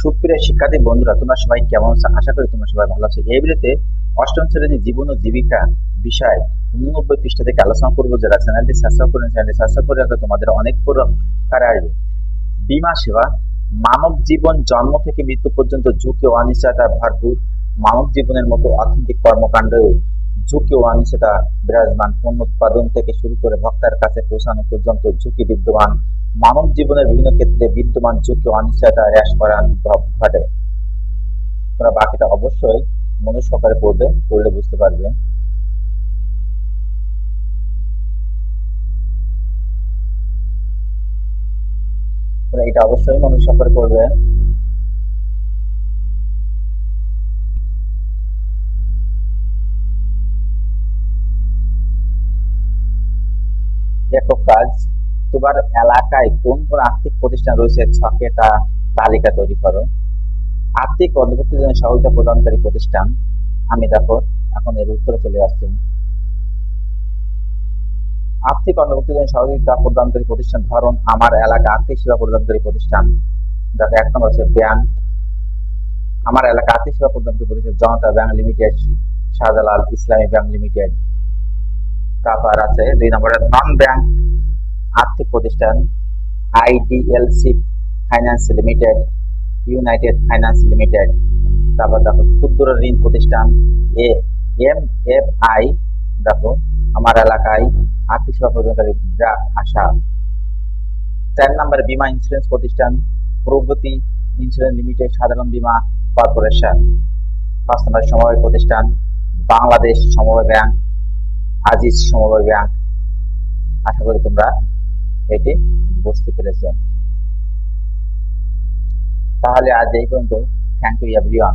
সুপ্রিয় শিক্ষার্থী বন্ধুরা, তোমরা সবাই কেমন আছো? আশা করি তোমরা সবাই ভালো আছো। এই ভিডিওতে অষ্টম শ্রেণীর জীবন ও জীবিকা বিষয় 89 পৃষ্ঠা থেকে আলোচনা করবো। যারা চ্যানেলটি সাবস্ক্রাইব করেন, চ্যানেলটি সাবস্ক্রাইব করে রাখলে তোমাদের অনেক উপকারে আসবে। বীমা সেবা। মানব জীবন জন্ম থেকে মৃত্যু পর্যন্ত ঝুঁকি ও অনিশ্চয়তা ভরপুর। মানব জীবনের মতো অর্থনৈতিক কর্মকাণ্ডে ঝুঁকি ও অনিশ্চয়তা বিরাজমান। পণ্য উৎপাদন থেকে শুরু করে ভোক্তার কাছে পৌঁছানো পর্যন্ত ঝুঁকি বিদ্যমান। মানব জীবনের বিভিন্ন ক্ষেত্রে বিদ্যমান ঝুঁকি ও অনিশ্চয়তা হ্রাস করার ঘটে। তোমরা বাকিটা অবশ্যই মনোযোগ সহকারে পড়বে, পড়লে বুঝতে পারবে। তোমরা এটা অবশ্যই মনোযোগ সহকারে পড়বে। একক কাজ। তোমার এলাকায় কোন কোন আর্থিক প্রতিষ্ঠান রয়েছে ছকে তা তালিকা তৈরি করো। আর্থিক অন্তর্ভুক্তির জন্য সহায়তা প্রদানকারী প্রতিষ্ঠান। আমি দেখো এখন এর উত্তরে চলে আসছি। আর্থিক অন্তর্ভুক্তির জন্য সহযোগিতা প্রদানকারী প্রতিষ্ঠান ধরন আমার এলাকা আর্থিক সেবা প্রদানকারী প্রতিষ্ঠান। দেখো এক নম্বর হচ্ছে ব্যাংক। আমার এলাকা আর্থিক সেবা প্রদানকারী প্রতিষ্ঠান জনতা ব্যাংক লিমিটেড, শাহজালাল ইসলামী ব্যাংক লিমিটেড। তারপর আছে 2 নম্বরে নন ব্যাংক আর্থিক প্রতিষ্ঠান IDLC finance limited, United finance limited. তারপর দেখো ক্ষুদ্র ঋণ প্রতিষ্ঠান এ এম এফ আই। দেখো আমার এলাকায় আর্থিক সেবা প্রদানকারী ব্র্যাক আশা। 4 নম্বরে বীমা ইন্স্যুরেন্স প্রতিষ্ঠান প্রগতি ইন্স্যুরেন্স লিমিটেড, সাধারণ বীমা কর্পোরেশন। 5 নম্বরে সমবায় প্রতিষ্ঠান বাংলাদেশ সমবায় ব্যাংক, আজিজ সমবায় ব্যাংক। আশা করি তোমরা এটি বুঝতে পেরেছ। তাহলে আজ এই পর্যন্ত। Thank you everyone.